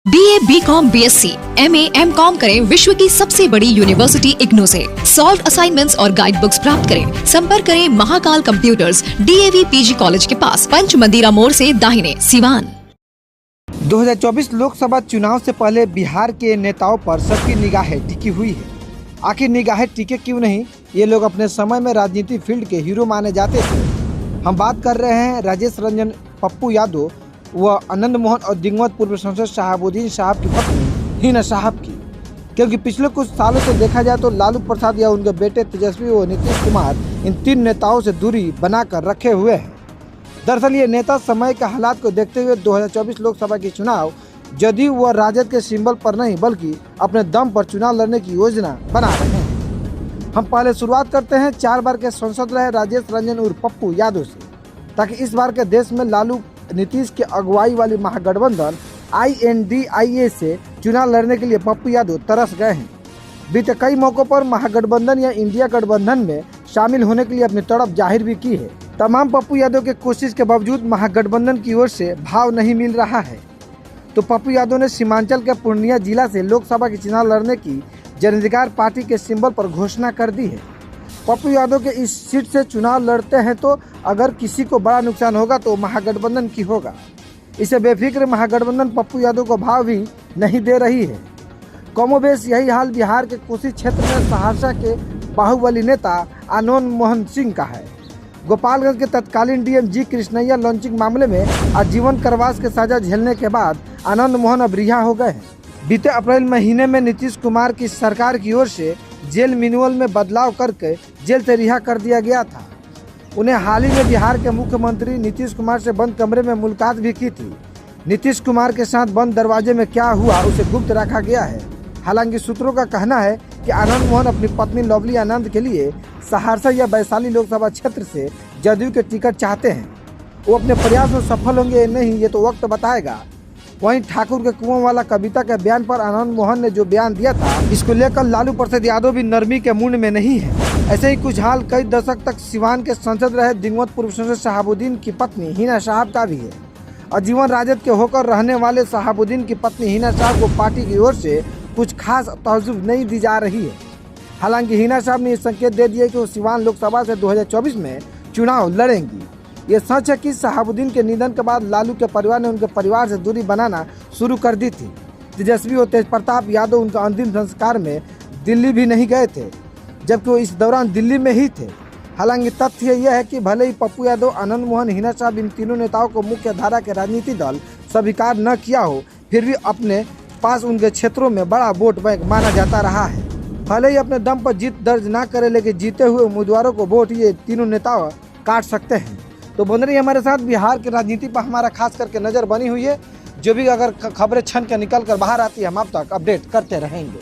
BA, BCom, BSc, MA, MCom करें विश्व की सबसे बड़ी यूनिवर्सिटी इग्नू से। सॉल्व असाइनमेंट्स और गाइड बुक्स प्राप्त करें। संपर्क करें Mahakal computers, DAV PG college के पास, पंच मंदिरा मोड़ से दाहिने, सिवान। 2024 लोकसभा चुनाव से पहले बिहार के नेताओं पर सबकी निगाहें टिकी हुई है। आखिर निगाहें टिके क्यों नहीं? ये लोग अपने समय में राजनीति फील्ड के हीरो माने जाते थे। हम बात कर रहे हैं राजेश रंजन पप्पू यादव व आनंद मोहन और दिवंगत पूर्व सांसद शहाबुद्दीन साहब की पत्नी हिना साहब की। क्योंकि पिछले कुछ सालों से देखा जाए तो लालू प्रसाद या उनके बेटे तेजस्वी व नीतीश कुमार इन तीन नेताओं से दूरी बनाकर रखे हुए हैं। दरअसल ये नेता समय के हालात को देखते हुए 2024 लोकसभा के चुनाव जदयू व राजद के सिंबल पर नहीं बल्कि अपने दम पर चुनाव लड़ने की योजना बना रहे हैं। हम पहले शुरुआत करते हैं 4 बार के सांसद रहे राजेश रंजन उर्फ पप्पू यादव से, ताकि इस बार के देश में लालू नीतीश के अगुवाई वाली महागठबंधन INDIA से चुनाव लड़ने के लिए पप्पू यादव तरस गए हैं। बीते कई मौकों पर महागठबंधन या इंडिया गठबंधन में शामिल होने के लिए अपनी तड़प जाहिर भी की है। तमाम पप्पू यादव के कोशिश के बावजूद महागठबंधन की ओर से भाव नहीं मिल रहा है, तो पप्पू यादव ने सीमांचल के पूर्णिया जिला से लोकसभा के चुनाव लड़ने की जन अधिकार पार्टी के सिंबल पर घोषणा कर दी है। पप्पू यादव के इस सीट से चुनाव लड़ते हैं तो अगर किसी को बड़ा नुकसान होगा तो महागठबंधन की होगा। इसे बेफिक्र महागठबंधन पप्पू यादव को भाव भी नहीं दे रही है। कमोबेश यही हाल बिहार के कोसी क्षेत्र में सहरसा के बाहुबली नेता आनंद मोहन सिंह का है। गोपालगंज के तत्कालीन DM जी कृष्णैया लॉन्चिंग मामले में आजीवन कारावास के सजा झेलने के बाद आनंद मोहन अब रिहा हो गए हैं। बीते अप्रैल महीने में नीतीश कुमार की सरकार की ओर से जेल मैनुअल में बदलाव करके जेल से रिहा कर दिया गया था। उन्हें हाल ही में बिहार के मुख्यमंत्री नीतीश कुमार से बंद कमरे में मुलाकात भी की थी। नीतीश कुमार के साथ बंद दरवाजे में क्या हुआ उसे गुप्त रखा गया है। हालांकि सूत्रों का कहना है कि आनंद मोहन अपनी पत्नी लवली आनंद के लिए सहरसा या वैशाली लोकसभा क्षेत्र से जदयू के टिकट चाहते हैं। वो अपने प्रयास में सफल होंगे या नहीं ये तो वक्त बताएगा। वहीं ठाकुर के कुआं वाला कविता के बयान पर आनंद मोहन ने जो बयान दिया था, इसको लेकर लालू प्रसाद यादव भी नरमी के मूड में नहीं है। ऐसे ही कुछ हाल कई दशक तक सिवान के सांसद रहे दिवंगत पूर्व सांसद शहाबुद्दीन की पत्नी हिना साहब का भी है। आजीवन राजद के होकर रहने वाले शहाबुद्दीन की पत्नी हिना साहब को पार्टी की ओर से कुछ खास तवज्जो नहीं दी जा रही है। हालांकि हिना साहब ने संकेत दे दिया कि वो सिवान लोकसभा से 2024 में चुनाव लड़ेंगी। ये सच है कि शहाबुद्दीन के निधन के बाद लालू के परिवार ने उनके परिवार से दूरी बनाना शुरू कर दी थी। तेजस्वी और तेजप्रताप यादव उनका अंतिम संस्कार में दिल्ली भी नहीं गए थे, जबकि वो इस दौरान दिल्ली में ही थे। हालांकि तथ्य यह है कि भले ही पप्पू यादव, आनंद मोहन, हिना साहब इन तीनों नेताओं को मुख्य धारा के राजनीतिक दल स्वीकार न किया हो, फिर भी अपने पास उनके क्षेत्रों में बड़ा वोट बैंक माना जाता रहा है। भले ही अपने दम पर जीत दर्ज न करे, लेकिन जीते हुए उम्मीदवारों को वोट ये तीनों नेता काट सकते हैं। तो बन रही हमारे साथ बिहार की राजनीति पर हमारा खास करके नज़र बनी हुई है। जो भी अगर खबरें छन के निकल कर बाहर आती है हम आप तक अपडेट करते रहेंगे।